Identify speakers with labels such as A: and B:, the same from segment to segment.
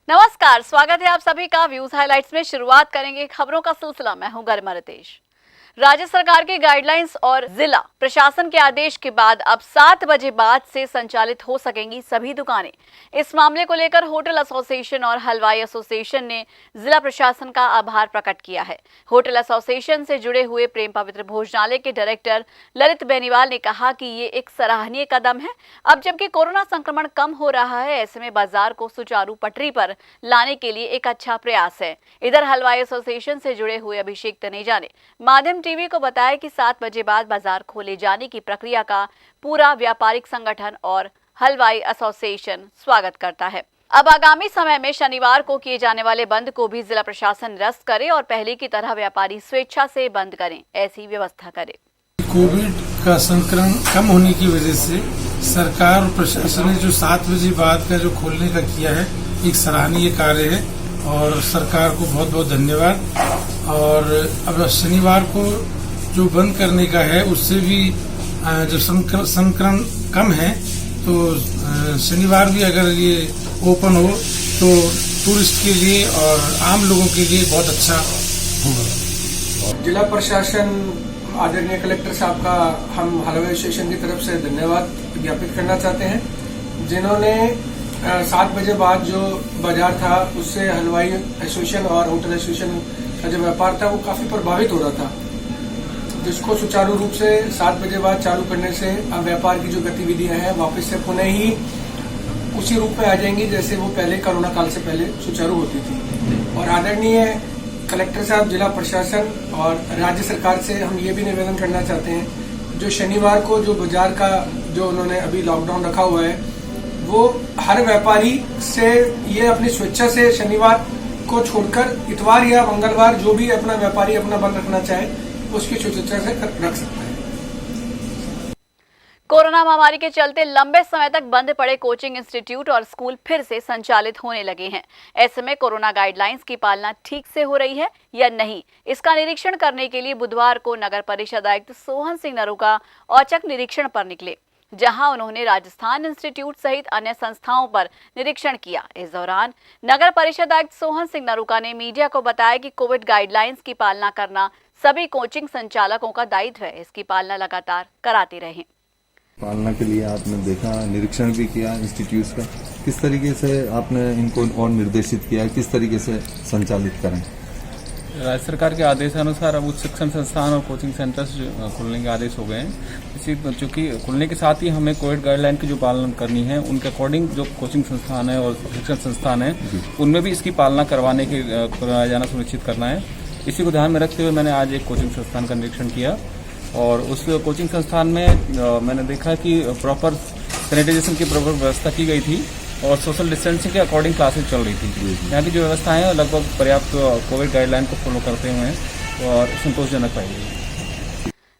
A: नमस्कार, स्वागत है आप सभी का व्यूज हाइलाइट्स में। शुरुआत करेंगे खबरों का सिलसिला। मैं हूं गरिमा रितेश। राज्य सरकार की गाइडलाइंस और जिला प्रशासन के आदेश के बाद अब 7 बजे बाद से संचालित हो सकेंगी सभी दुकानें। इस मामले को लेकर होटल एसोसिएशन और हलवाई एसोसिएशन ने जिला प्रशासन का आभार प्रकट किया है। होटल एसोसिएशन से जुड़े हुए प्रेम पवित्र भोजनालय के डायरेक्टर ललित बेनीवाल ने कहा कि ये एक सराहनीय कदम है। अब जबकि कोरोना संक्रमण कम हो रहा है, ऐसे में बाजार को सुचारू पटरी पर लाने के लिए एक अच्छा प्रयास है। इधर हलवाई एसोसिएशन से जुड़े हुए अभिषेक तनेजा ने माध्यम टीवी को बताया कि 7 बजे बाद बाजार खोले जाने की प्रक्रिया का पूरा व्यापारिक संगठन और हलवाई एसोसिएशन स्वागत करता है। अब आगामी समय में शनिवार को किए जाने वाले बंद को भी जिला प्रशासन निरस्त करे और पहले की तरह व्यापारी स्वेच्छा से बंद करें, ऐसी व्यवस्था करे।
B: कोविड का संक्रमण कम होने की वजह से सरकार और प्रशासन ने जो 7 बजे बाद का जो खोलने का किया है, एक सराहनीय कार्य है और सरकार को बहुत बहुत धन्यवाद। और अब शनिवार को जो बंद करने का है, उससे भी जो संक्रमण कम है, तो शनिवार भी अगर ये ओपन हो तो टूरिस्ट के लिए और आम लोगों के लिए बहुत अच्छा होगा।
C: जिला प्रशासन आदरणीय कलेक्टर साहब का हम हलवाई एसोसिएशन की तरफ से धन्यवाद ज्ञापित करना चाहते हैं, जिन्होंने 7 बजे बाद जो बाजार था उससे हलवाई एसोसिएशन और होटल एसोसिएशन का जो व्यापार था वो काफी प्रभावित हो रहा था, जिसको सुचारू रूप से 7 बजे बाद चालू करने से अब व्यापार की जो गतिविधियां हैं वापस से पुनः ही उसी रूप में आ जाएंगी जैसे वो पहले कोरोना काल से पहले सुचारू होती थी। और आदरणीय कलेक्टर साहब, जिला प्रशासन और राज्य सरकार से हम ये भी निवेदन करना चाहते हैं, जो शनिवार को जो बाजार का जो उन्होंने अभी लॉकडाउन रखा हुआ है, वो हर व्यापारी से ये अपनी स्वेच्छा से शनिवार को छोड़कर इतवार या मंगलवार जो भी अपना व्यापारी अपना बंद रखना चाहे उसकी स्वेच्छा से रख सकता है।
A: कोरोना महामारी के चलते लंबे समय तक बंद पड़े कोचिंग इंस्टीट्यूट और स्कूल फिर से संचालित होने लगे हैं। ऐसे में कोरोना गाइडलाइंस की पालना ठीक से हो रही है या नहीं, इसका निरीक्षण करने के लिए बुधवार को नगर परिषद आयुक्त सोहन सिंह नरूका औचक निरीक्षण पर निकले, जहां उन्होंने राजस्थान इंस्टीट्यूट सहित अन्य संस्थाओं पर निरीक्षण किया। इस दौरान नगर परिषद आयुक्त सोहन सिंह नरूका ने मीडिया को बताया कि कोविड गाइडलाइंस की पालना करना सभी कोचिंग संचालकों का दायित्व है, इसकी पालना लगातार कराते रहें।
D: पालना के लिए आपने देखा, निरीक्षण भी किया इंस्टीट्यूट का, किस तरीके से आपने इनको और निर्देशित किया, किस तरीके से संचालित करें?
E: राज्य सरकार के आदेशानुसार अब उच्च शिक्षण संस्थान और कोचिंग सेंटर्स खुलने के आदेश हो गए हैं। इसी चूंकि खुलने के साथ ही हमें कोविड गाइडलाइन की जो पालन करनी है, उनके अकॉर्डिंग जो कोचिंग संस्थान है और शिक्षण संस्थान है उनमें भी इसकी पालना करवाया जाना सुनिश्चित करना है। इसी को ध्यान में रखते हुए मैंने आज एक कोचिंग संस्थान का निरीक्षण किया और उस कोचिंग संस्थान में मैंने देखा कि प्रॉपर सैनिटाइजेशन की प्रॉपर व्यवस्था की गई थी और सोशल डिस्टेंसिंग के अकॉर्डिंग क्लासेस चल रही थी। यहाँ की जो व्यवस्थाएं हैं लगभग पर्याप्त कोविड गाइडलाइन को फॉलो करते हुए और संतोषजनक पाई गई।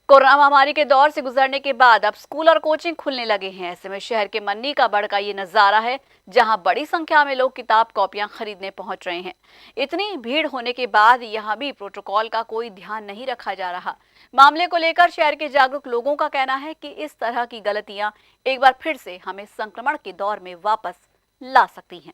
A: कोरोना महामारी के दौर से गुजरने के बाद अब स्कूल और कोचिंग खुलने लगे हैं। ऐसे में शहर के मन्नी का बड़ का ये नजारा है, जहां बड़ी संख्या में लोग किताब कॉपियां खरीदने पहुंच रहे हैं। इतनी भीड़ होने के बाद यहां भी प्रोटोकॉल का कोई ध्यान नहीं रखा जा रहा। मामले को लेकर शहर के जागरूक लोगों का कहना है कि इस तरह की गलतियां एक बार फिर से हमें संक्रमण के दौर में वापस ला सकती हैं।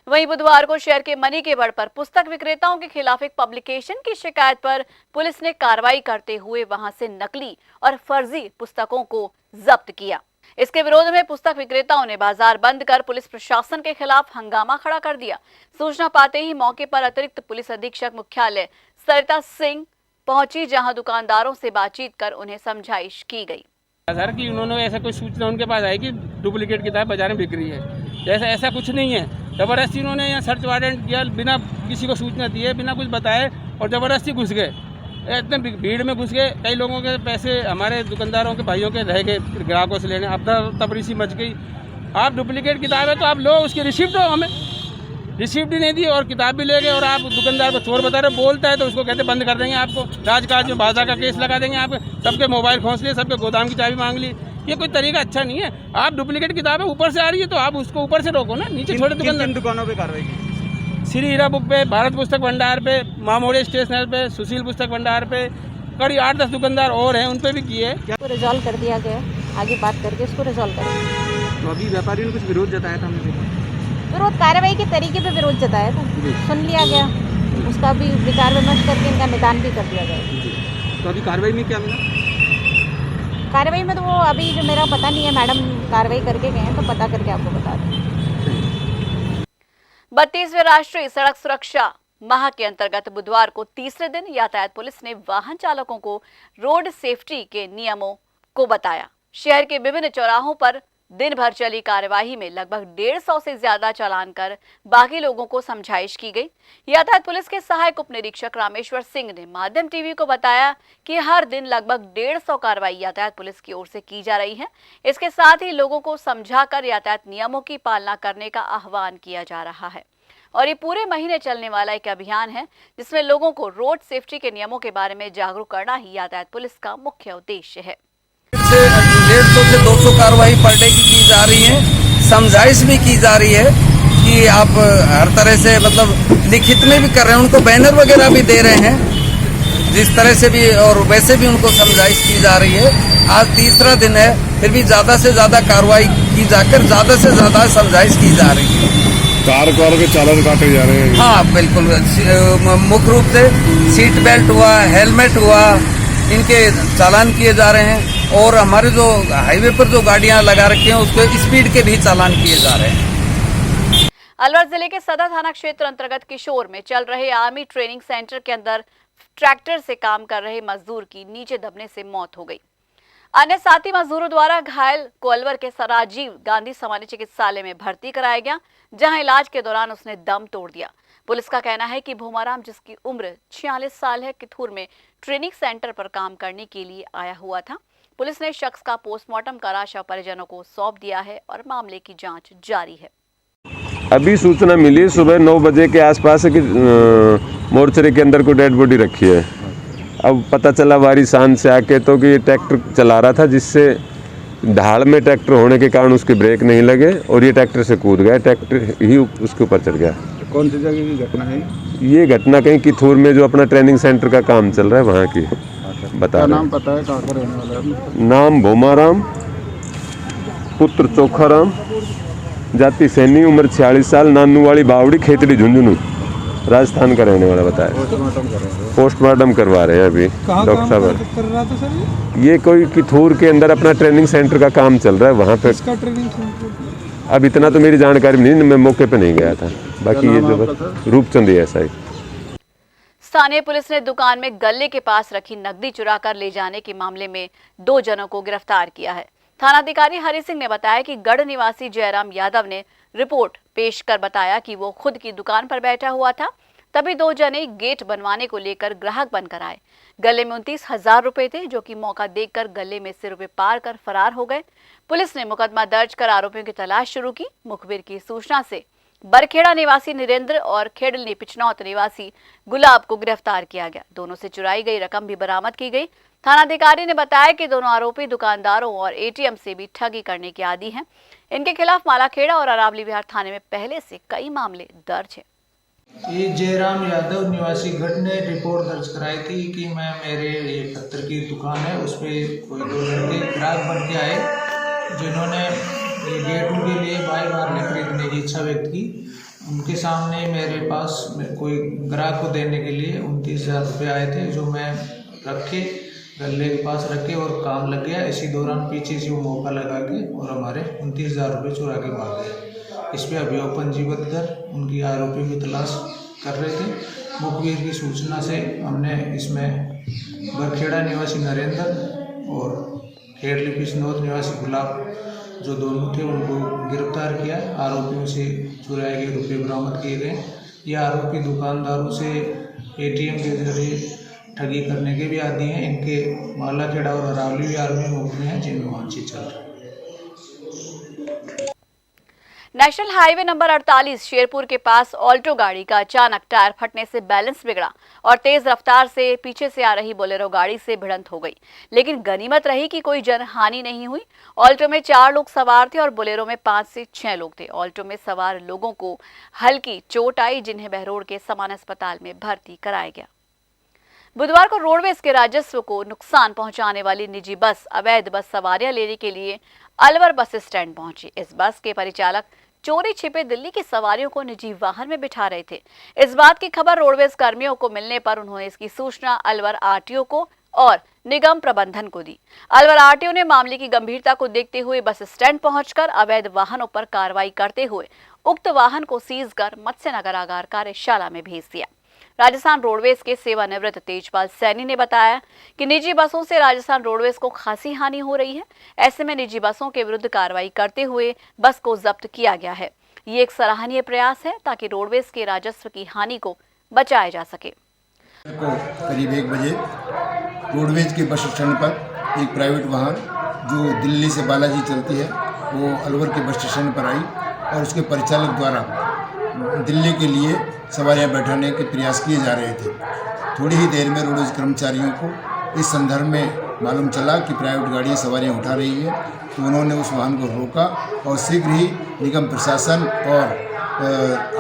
A: वहीं बुधवार को शहर के मनी के बड़ पर पुस्तक विक्रेताओं के खिलाफ एक पब्लिकेशन की शिकायत पर पुलिस ने कार्रवाई करते हुए वहां से नकली और फर्जी पुस्तकों को जब्त किया। इसके विरोध में पुस्तक विक्रेताओं ने बाजार बंद कर पुलिस प्रशासन के खिलाफ हंगामा खड़ा कर दिया। सूचना पाते ही मौके पर अतिरिक्त पुलिस अधीक्षक मुख्यालय सरिता सिंह पहुंची, जहां दुकानदारों से बातचीत कर उन्हें समझाइश की गई।
F: सर कि उन्होंने ऐसा कोई सूचना उनके पास आई कि डुप्लीकेट किताब बाजार में बिक रही है, ऐसा कुछ नहीं है। जबरदस्ती उन्होंने यहाँ सर्च वारंट किया, बिना किसी को सूचना दिए, बिना कुछ बताए और ज़बरदस्ती घुस गए। इतने भीड़ में घुस गए, कई लोगों के पैसे हमारे दुकानदारों के भाइयों के रह गए ग्राहकों से लेने। अब तबरी सी मच गई। आप डुप्लीकेट किताब है तो आप लो, उसकी रिसिप्ट दो, हमें रिसिप्ट ही नहीं दी और किताब भी ले गए और आप दुकानदार को चोर बता रहे, बोलता है तो उसको कहते बंद कर देंगे, आपको राजकाज में बाजार का केस लगा देंगे, आप सबके मोबाइल खोस लिए, सबके गोदाम की चाबी मांग ली। ये कोई तरीका अच्छा नहीं है। आप डुप्लीकेट किताबें ऊपर से आ रही है तो आप उसको ऊपर से रोको ना, नीचे छोटे
E: दुकानों पे कार्रवाई की?
F: श्री हीरा बुक पे, भारत पुस्तक भंडार पे, मामोड़े स्टेशनरी पे, सुशील पुस्तक भंडार पे, करीब 8-10 दुकानदार और हैं, उन पे भी किए।
G: इसको रिजॉल्व कर दिया गया, आगे बात करके इसको रिजॉल्व करेंगे।
E: तो अभी व्यापारियों ने कुछ विरोध जताया था हमने।
G: विरोध कार्रवाई के तरीके पे विरोध जताया था, सुन लिया गया, उसका भी विचार विमर्श करके इनका निदान भी कर दिया गया।
F: तो अभी कार्रवाई में क्या मिला?
G: कार्रवाई में तो वो अभी जो मेरा पता नहीं है, मैडम कार्रवाई करके गए हैं तो पता करके आपको बता दें।
A: 32वें राष्ट्रीय सड़क सुरक्षा माह के अंतर्गत बुधवार को तीसरे दिन यातायात पुलिस ने वाहन चालकों को रोड सेफ्टी के नियमों को बताया। शहर के विभिन्न चौराहों पर दिन भर चली कार्यवाही में लगभग 150 से ज्यादा चालान कर बाकी लोगों को समझाइश की गई। यातायात पुलिस के सहायक उप निरीक्षक रामेश्वर सिंह ने माध्यम टीवी को बताया कि हर दिन लगभग 150 कार्रवाई यातायात पुलिस की ओर से की जा रही है। इसके साथ ही लोगों को समझाकर यातायात नियमों की पालना करने का आह्वान किया जा रहा है और ये पूरे महीने चलने वाला एक अभियान है जिसमें लोगों को रोड सेफ्टी के नियमों के बारे में जागरूक करना ही यातायात पुलिस का मुख्य उद्देश्य है।
H: 150 से 200 कार्रवाई पर डे की जा रही है। समझाइश भी की जा रही है कि आप हर तरह से मतलब लिखित में भी कर रहे हैं, उनको बैनर वगैरह भी दे रहे हैं जिस तरह से भी, और वैसे भी उनको समझाइश की जा रही है। आज तीसरा दिन है, फिर भी ज्यादा से ज्यादा कार्रवाई की जाकर ज्यादा से ज्यादा समझाइश की जा रही है।
I: कार के चालान काटे जा रहे हैं।
H: हाँ बिल्कुल, मुख्य रूप से सीट बेल्ट हुआ, हेलमेट हुआ, इनके चालान किए जा रहे हैं और हमारे जो हाईवे पर जो गाड़ियां लगा रखी हैं उसके स्पीड के भी चालान किए जा रहे हैं।
A: अलवर जिले के सदर थाना क्षेत्र अंतर्गत किशोर में चल रहे आर्मी ट्रेनिंग सेंटर के अंदर ट्रैक्टर से काम कर रहे मजदूर की नीचे दबने से मौत हो गई। अन्य साथी मजदूरों द्वारा घायल को अलवर के राजीव गांधी सामान्य चिकित्सालय में भर्ती कराया गया, जहां इलाज के दौरान उसने दम तोड़ दिया। पुलिस का कहना है कि भूमाराम, जिसकी उम्र 46 साल है, किथूर में ट्रेनिंग सेंटर पर काम करने के लिए आया हुआ था। पुलिस ने शख्स का पोस्टमार्टम करा शव परिजनों को सौंप दिया है और मामले की जांच जारी है।
I: अभी सूचना मिली सुबह 9 बजे के आसपास कि मोर्चरी के अंदर कोई डेड बॉडी रखी है। अब पता चला वारी शान से आके तो कि ये ट्रैक्टर चला रहा था, जिससे ढाल में ट्रैक्टर होने के कारण उसके ब्रेक नहीं लगे और ये ट्रैक्टर से कूद गया, ट्रैक्टर ही उसके ऊपर चढ़ गया। कौन सी जगह की घटना है? ये घटना कहीं किथूर में जो अपना ट्रेनिंग सेंटर का काम चल रहा है वहाँ की बता रहे। नाम पता है? कहाँ का रहने वाला है? नाम भूमाराम, पुत्र चोखाराम, जाति सैनी, उम्र 46 साल, नानू वाली बावड़ी, खेतड़ी झुंझुनू, राजस्थान का रहने वाला बताया। पोस्टमार्टम करवा रहे हैं अभी डॉक्टर साहब। ये कोई किथूर के अंदर अपना ट्रेनिंग सेंटर का काम चल रहा है वहाँ पे। अब इतना तो मेरी जानकारी नहीं, मैं मौके पे नहीं गया था। बाकी ये जो रूपचंद ऐसा ही।
A: स्थानीय पुलिस ने दुकान में गले के पास रखी नकदी चुरा कर ले जाने के मामले में 2 जनों को गिरफ्तार किया है। थानाधिकारी हरि सिंह ने बताया कि गढ़ निवासी जयराम यादव ने रिपोर्ट पेश कर बताया कि वो खुद की दुकान पर बैठा हुआ था, तभी 2 जने गेट बनवाने को लेकर ग्राहक बनकर आए। गले में 29,000 रुपए थे, जो कि मौका देखकर गले में से रुपए पार कर फरार हो गए। पुलिस ने मुकदमा दर्ज कर आरोपियों की तलाश शुरू की। मुखबिर की सूचना से बरखेड़ा निवासी नरेंद्र और खेडली पिछनौत निवासी गुलाब को गिरफ्तार किया गया। दोनों से चुराई गई रकम भी बरामद की गई। थानाधिकारी ने बताया कि दोनों आरोपी दुकानदारों और एटीएम से भी ठगी करने के आदी हैं। इनके खिलाफ मालाखेड़ा और अरावली विहार थाने में पहले से कई मामले दर्ज हैं।
J: ये जयराम यादव निवासी गढ़ ने रिपोर्ट दर्ज कराई थी कि मेरे ये पत्थर की दुकान है, उस पर कोई 2 लड़के ग्राहक बन के आए, जिन्होंने ये गेटों के लिए बाई मारने खरीदने की इच्छा व्यक्त की। उनके सामने मेरे पास कोई ग्राहक को देने के लिए 29,000 रुपये आए थे, जो मैं रखे गले के पास रखे और काम लग गया। इसी दौरान पीछे से वो मौका लगा के और हमारे 29,000 रुपये चुरा के भाग गए। इस पर अभियोग पंजीबद्ध कर उनकी आरोपियों की तलाश कर रहे थे। मुखबिर की सूचना से हमने इसमें बरखेड़ा निवासी नरेंद्र और खेडली पिछनौत निवासी गुलाब, जो दोनों थे, उनको गिरफ्तार किया। आरोपियों से चुराए गए रुपये बरामद किए गए। ये आरोपी दुकानदारों से एटीएम के जरिए ठगी करने के भी आदी हैं। इनके मालाखेड़ा और अरावली विहार में मुकदमे हैं, जिनमें बातचीत चल रही है।
A: नेशनल हाईवे नंबर 48 शेरपुर के पास ऑल्टो गाड़ी का अचानक टायर फटने से बैलेंस बिगड़ा और तेज रफ्तार से पीछे से आ रही बोलेरो गाड़ी से भिड़ंत हो गई। लेकिन गनीमत रही कि कोई जनहानि नहीं हुई। ऑल्टो में 4 लोग सवार थे और बोलेरो में 5 से 6 लोग थे। ऑल्टो में सवार लोगों को हल्की चोट आई, जिन्हें बहरोड के समान अस्पताल में भर्ती कराया गया। बुधवार को रोडवेज के राजस्व को नुकसान पहुंचाने वाली निजी बस अवैध बस सवारियां लेने के लिए अलवर बस स्टैंड पहुंची। इस बस के परिचालक चोरी छिपे दिल्ली की सवारियों को निजी वाहन में बिठा रहे थे। इस बात की खबर रोडवेज कर्मियों को मिलने पर उन्होंने इसकी सूचना अलवर आरटीओ को और निगम प्रबंधन को दी। अलवर आरटीओ ने मामले की गंभीरता को देखते हुए बस स्टैंड पहुंचकर अवैध वाहनों पर कार्रवाई करते हुए उक्त वाहन को सीज कर मत्स्य नगरागार कार्यशाला में भेज दिया। राजस्थान रोडवेज के सेवानिवृत्त तेजपाल सैनी ने बताया कि निजी बसों से राजस्थान रोडवेज को खासी हानि हो रही है। ऐसे में निजी बसों के विरुद्ध कार्रवाई करते हुए बस को जब्त किया गया है। ये एक सराहनीय प्रयास है ताकि रोडवेज के राजस्व की हानि को बचाया जा सके।
K: करीब 1 बजे रोडवेज के बस स्टैंड पर एक प्राइवेट वाहन जो दिल्ली से बालाजी चलती है वो अलवर के बस स्टैंड पर आई और उसके परिचालक द्वारा दिल्ली के लिए सवारियां बैठाने के प्रयास किए जा रहे थे। थोड़ी ही देर में रोडवेज कर्मचारियों को इस संदर्भ में मालूम चला कि प्राइवेट गाड़ियां सवारियां उठा रही है, तो उन्होंने उस वाहन को रोका और शीघ्र ही निगम प्रशासन और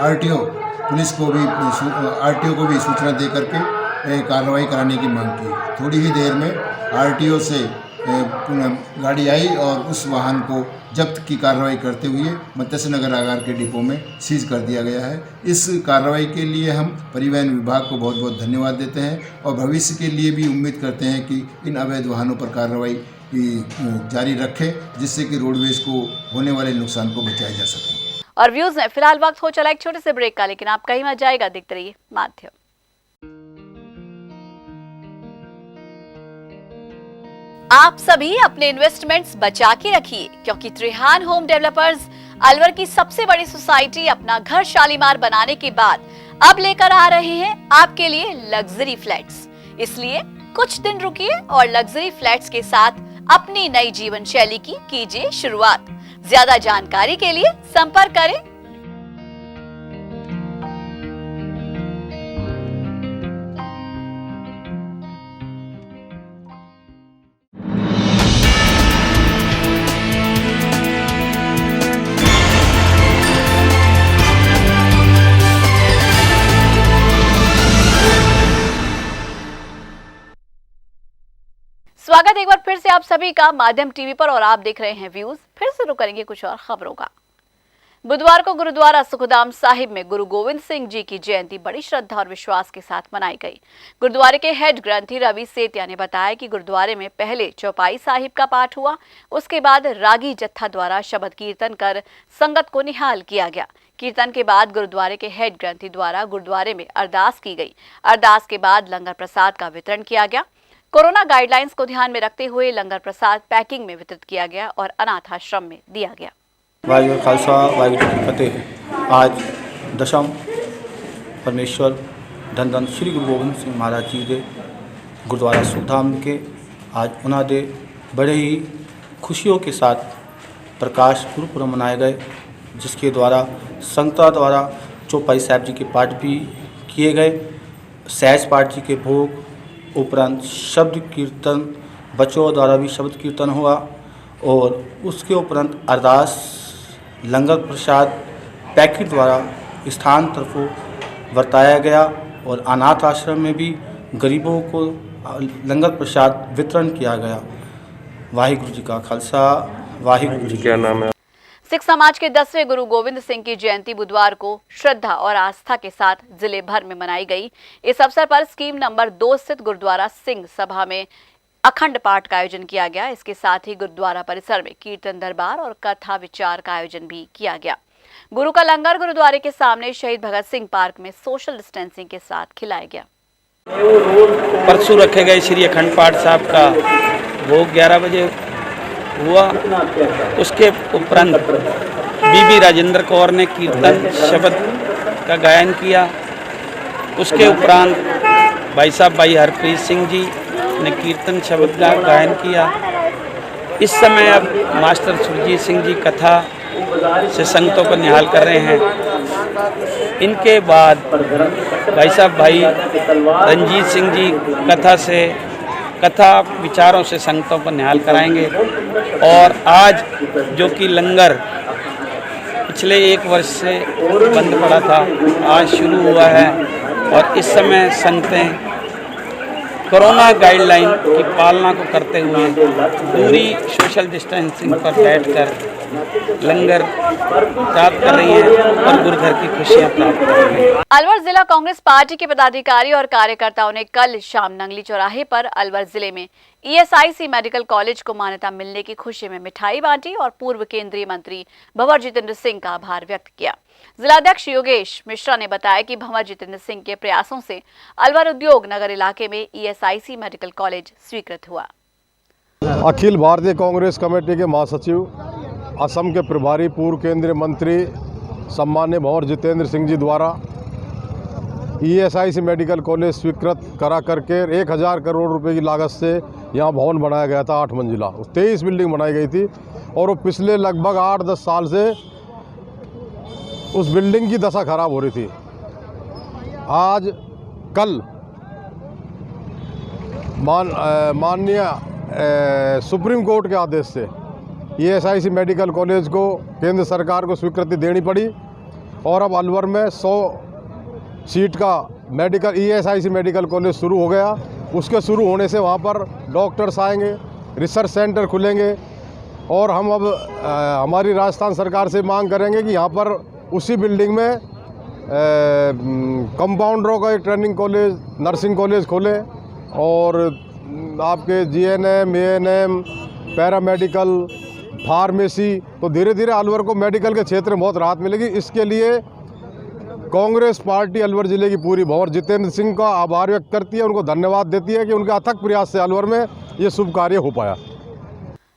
K: आरटीओ पुलिस को भी आरटीओ को भी सूचना दे करके कार्रवाई कराने की मांग की। थोड़ी ही देर में आरटीओ से गाड़ी आई और उस वाहन को जब्त की कार्रवाई करते हुए मत्स्य नगरागार के डिपो में सीज कर दिया गया है। इस कार्रवाई के लिए हम परिवहन विभाग को बहुत बहुत धन्यवाद देते हैं और भविष्य के लिए भी उम्मीद करते हैं कि इन अवैध वाहनों पर कार्रवाई जारी रखें, जिससे कि रोडवेज को होने वाले नुकसान को बचाया जा सके।
A: और व्यूज में फिलहाल वक्त हो चला एक छोटे से ब्रेक का, लेकिन आप कहीं मत जाएगा, देखते रहिए माध्यम। आप सभी अपने इन्वेस्टमेंट्स बचा के रखिए, क्योंकि त्रिहान होम डेवलपर्स अलवर की सबसे बड़ी सोसाइटी अपना घर शालीमार बनाने के बाद अब लेकर आ रहे हैं आपके लिए लग्जरी फ्लैट्स। इसलिए कुछ दिन रुकिए और लग्जरी फ्लैट्स के साथ अपनी नई जीवन शैली की कीजिए शुरुआत। ज्यादा जानकारी के लिए संपर्क करें। स्वागत एक बार फिर से आप सभी का माध्यम टीवी पर और आप देख रहे हैं व्यूज। फिर शुरू करेंगे कुछ और खबरों का। बुधवार को गुरुद्वारा सुखदाम साहिब में गुरु गोविंद सिंह जी की जयंती बड़ी श्रद्धा और विश्वास के साथ मनाई गई। गुरुद्वारे के हेड ग्रंथी रवि सेतिया ने बताया कि गुरुद्वारे में पहले चौपाई साहिब का पाठ हुआ, उसके बाद रागी जत्था द्वारा शब्द कीर्तन कर संगत को निहाल किया गया। कीर्तन के बाद गुरुद्वारे के हेड ग्रंथी द्वारा गुरुद्वारे में अरदास की गई। अरदास के बाद लंगर प्रसाद का वितरण किया गया। कोरोना गाइडलाइंस को ध्यान में रखते हुए लंगर प्रसाद पैकिंग में वितरित किया गया और अनाथ आश्रम में दिया गया।
L: वाहिगुरू खालसा वाहिगुरू जी की फतेह। आज दशम परमेश्वर धन धन श्री गुरु गोबिंद सिंह महाराज जी के गुरुद्वारा सुखधाम के आज उन्हों दे बड़े ही खुशियों के साथ प्रकाश गुरुपुरब मनाए गए, जिसके द्वारा संगता द्वारा चौपाई साहब जी के पाठ भी किए गए। सहज पाठ जी के भोग उपरांत शब्द कीर्तन, बच्चों द्वारा भी शब्द कीर्तन हुआ और उसके उपरांत अरदास, लंगर प्रसाद पैकेट द्वारा स्थान तरफों बरताया गया और अनाथ आश्रम में भी गरीबों को लंगर प्रसाद वितरण किया गया। वाहिगुरु जी का खालसा वाहिगुरु जी
I: क्या नाम है।
A: सिख समाज के 10वें गुरु गोविंद सिंह की जयंती बुधवार को श्रद्धा और आस्था के साथ जिले भर में मनाई गई। इस अवसर पर स्कीम नंबर 2 स्थित गुरुद्वारा सिंह सभा में अखंड पाठ का आयोजन किया गया। इसके साथ ही गुरुद्वारा परिसर में कीर्तन दरबार और कथा विचार का आयोजन भी किया गया। गुरु का लंगर गुरुद्वारे के सामने शहीद भगत सिंह पार्क में सोशल डिस्टेंसिंग के साथ खिलाया गया।
F: परसों रखे गए श्री अखंड पाठ साहब का भोग 11 बजे हुआ। उसके उपरांत बीबी राजेंद्र कौर ने कीर्तन शब्द का गायन किया। उसके उपरांत भाई साहब भाई हरप्रीत सिंह जी ने कीर्तन शब्द का गायन किया। इस समय अब मास्टर सुरजीत सिंह जी कथा से संगतों को निहाल कर रहे हैं। इनके बाद भाई साहब भाई रंजीत सिंह जी कथा विचारों से संगतों को निहाल कराएंगे। और आज जो कि लंगर पिछले 1 वर्ष से बंद पड़ा था, आज शुरू हुआ है और इस समय संगतें कोरोना गाइडलाइन की पालना को करते हुए दूरी सोशल डिस्टेंसिंग पर बैठकर लंगर प्राप्त कर रही है और गुरु घर की खुशियां प्राप्त कर रही है।
A: अलवर जिला कांग्रेस पार्टी के पदाधिकारी और कार्यकर्ताओं ने कल शाम नंगली चौराहे पर अलवर जिले में ईएसआईसी मेडिकल कॉलेज को मान्यता मिलने की खुशी में मिठाई बांटी और पूर्व केंद्रीय मंत्री भंवर जितेंद्र सिंह का आभार व्यक्त किया। जिलाध्यक्ष योगेश मिश्रा ने बताया कि भंवर जितेंद्र सिंह के प्रयासों से अलवर उद्योग नगर इलाके में ईएसआईसी मेडिकल कॉलेज स्वीकृत हुआ।
M: अखिल भारतीय कांग्रेस कमेटी के महासचिव, असम के प्रभारी पूर्व केंद्रीय मंत्री सम्मान्य भंवर जितेंद्र सिंह जी द्वारा ईएसआईसी मेडिकल कॉलेज स्वीकृत करा करके 1000 करोड़ रुपए की लागत से यहाँ भवन बनाया गया था 8 मंजिला। 23 बिल्डिंग बनाई गई थी और वो पिछले लगभग 8-10 साल से उस बिल्डिंग की दशा खराब हो रही थी। आज कल माननीय सुप्रीम कोर्ट के आदेश से ईएसआईसी मेडिकल कॉलेज को केंद्र सरकार को स्वीकृति देनी पड़ी और अब अलवर में 100 सीट का मेडिकल ईएसआईसी मेडिकल कॉलेज शुरू हो गया। उसके शुरू होने से वहाँ पर डॉक्टर्स आएंगे, रिसर्च सेंटर खुलेंगे और हम अब हमारी राजस्थान सरकार से मांग करेंगे कि यहाँ पर उसी बिल्डिंग में कंपाउंडरों का एक ट्रेनिंग कॉलेज, नर्सिंग कॉलेज खोलें और आपके जीएनएम, एएनएम, पैरामेडिकल, फार्मेसी, तो धीरे धीरे अलवर को मेडिकल के क्षेत्र में बहुत राहत मिलेगी। इसके लिए कांग्रेस पार्टी अलवर जिले की पूरी भंवर जितेंद्र सिंह का आभार व्यक्त करती है, उनको धन्यवाद देती है कि उनके अथक प्रयास से अलवर में ये शुभ कार्य हो पाया।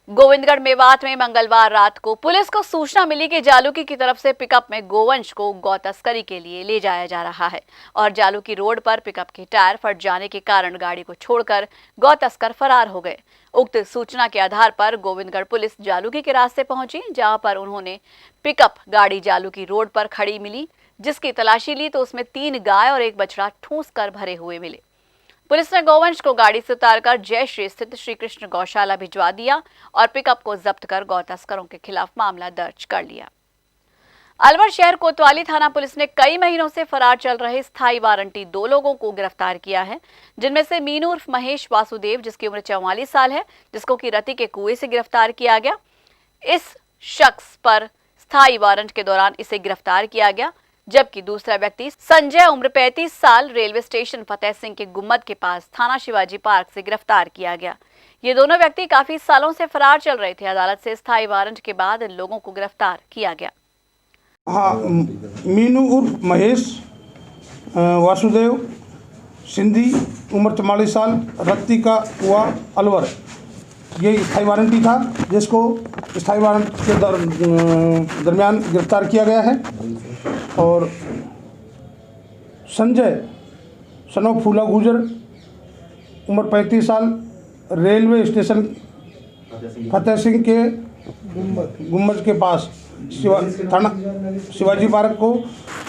A: गोविंदगढ़ मेवात में मंगलवार रात को पुलिस को सूचना मिली कि जालूकी की तरफ से पिकअप में गोवंश को गौ तस्करी के लिए ले जाया जा रहा है और जालूकी रोड पर पिकअप के टायर फट जाने के कारण गाड़ी को छोड़कर गौ तस्कर फरार हो गए। उक्त सूचना के आधार पर गोविंदगढ़ पुलिस जालूकी के रास्ते पहुंची, जहां पर उन्होंने पिकअप गाड़ी जालूकी रोड पर खड़ी मिली, जिसकी तलाशी ली तो उसमें 3 गाय और 1 बछड़ा ठूंस कर भरे हुए मिले। पुलिस ने गौवंश को गाड़ी से उतारकर जय श्री स्थित श्री कृष्ण गौशाला भिजवा दिया और पिकअप को जब्त कर गौ तस्करों के खिलाफ मामला दर्ज कर लिया। अलवर शहर कोतवाली थाना पुलिस ने कई महीनों से फरार चल रहे स्थायी वारंटी 2 लोगों को गिरफ्तार किया है, जिनमें से मीनू उर्फ महेश वासुदेव, जिसकी उम्र 44 साल है, जिसको कि रति के कुएं से गिरफ्तार किया गया। इस शख्स पर स्थायी वारंट के दौरान इसे गिरफ्तार किया गया, जबकि दूसरा व्यक्ति संजय उम्र 35 साल रेलवे स्टेशन फतेह सिंह के गुम्मद के पास थाना शिवाजी पार्क से गिरफ्तार किया गया। ये दोनों व्यक्ति काफी सालों से फरार चल रहे थे। अदालत से स्थायी वारंट के बाद इन लोगों को गिरफ्तार किया गया।
N: हाँ, मीनू उर्फ महेश वासुदेव सिंधी उम्र 44 साल, रत्ती का कुआ अलवर, ये स्थायी वारंटी था, जिसको स्थायी वारंट के दरमियान गिरफ्तार किया गया है। और संजय सनो फूला गुजर उम्र 35 साल, रेलवे स्टेशन फतेह सिंह के गुम्बद के पास थाना शिवाजी पार्क को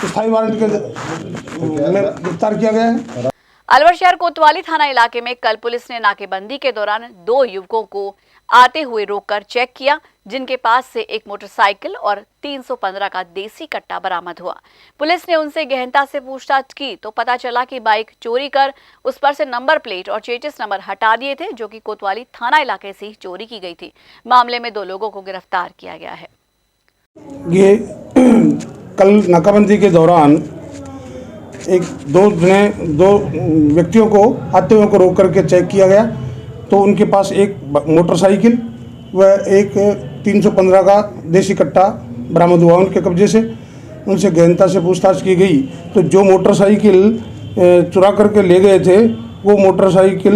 N: स्थायी वारंट के में गिरफ्तार किया गया है।
A: अलवर शहर कोतवाली थाना इलाके में कल पुलिस ने नाकेबंदी के दौरान 2 युवकों को आते हुए रोककर चेक किया, जिनके पास से एक मोटरसाइकिल और 315 का देसी कट्टा बरामद हुआ। पुलिस ने उनसे गहनता से पूछताछ की तो पता चला कि बाइक चोरी कर उस पर से नंबर प्लेट और चेचिस नंबर हटा दिए थे, जो कि कोतवाली थाना इलाके से ही चोरी की गई थी। मामले में 2 लोगों को गिरफ्तार किया गया है।
N: ये कल नाकाबंदी के दौरान दो व्यक्तियों को आते हुए को रोक करके चेक किया गया, तो उनके पास एक मोटरसाइकिल व एक 315 का देसी कट्टा बरामद हुआ उनके कब्जे से। उनसे गहनता से पूछताछ की गई तो जो मोटरसाइकिल चुरा करके ले गए थे, वो मोटरसाइकिल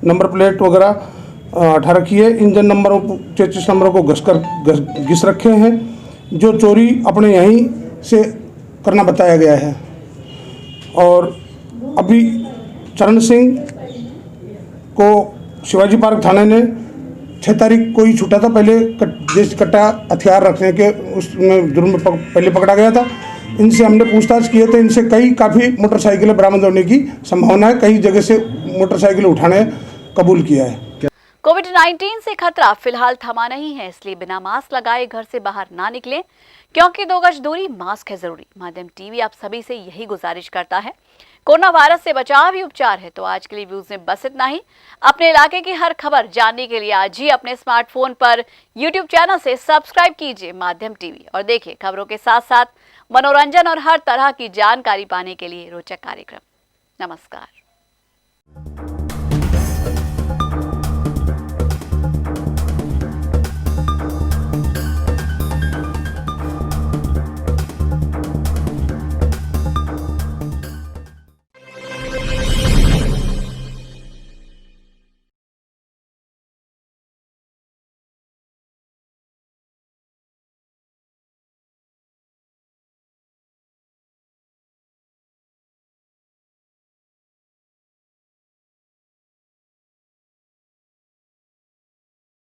N: नंबर प्लेट वगैरह हटा रखी है, इंजन नंबरों, चेचिस नंबरों को घिस रखे हैं। जो चोरी अपने यहीं से करना बताया गया है। और अभी चरण सिंह को शिवाजी पार्क थाने ने 6 तारीख को ही छूटा था। पहले देसी कट्टा हथियार रखने के उसमें जुर्म में पहले पकड़ा गया था। इनसे हमने पूछताछ किए थे, इनसे काफ़ी मोटरसाइकिलें बरामद होने की संभावना है। कई जगह से मोटरसाइकिल उठाने कबूल किया है।
A: कोविड-19 से खतरा फिलहाल थमा नहीं है, इसलिए बिना मास्क लगाए घर से बाहर ना निकलें, क्योंकि 2 गज दूरी, मास्क है जरूरी। माध्यम टीवी आप सभी से यही गुजारिश करता है। कोरोना वायरस से बचाव ही उपचार है। तो आज के लिए व्यूज में बस इतना ही। अपने इलाके की हर खबर जानने के लिए आज ही अपने स्मार्टफोन पर YouTube चैनल से सब्सक्राइब कीजिए माध्यम टीवी और देखिए खबरों के साथ साथ मनोरंजन और हर तरह की जानकारी पाने के लिए रोचक कार्यक्रम। नमस्कार।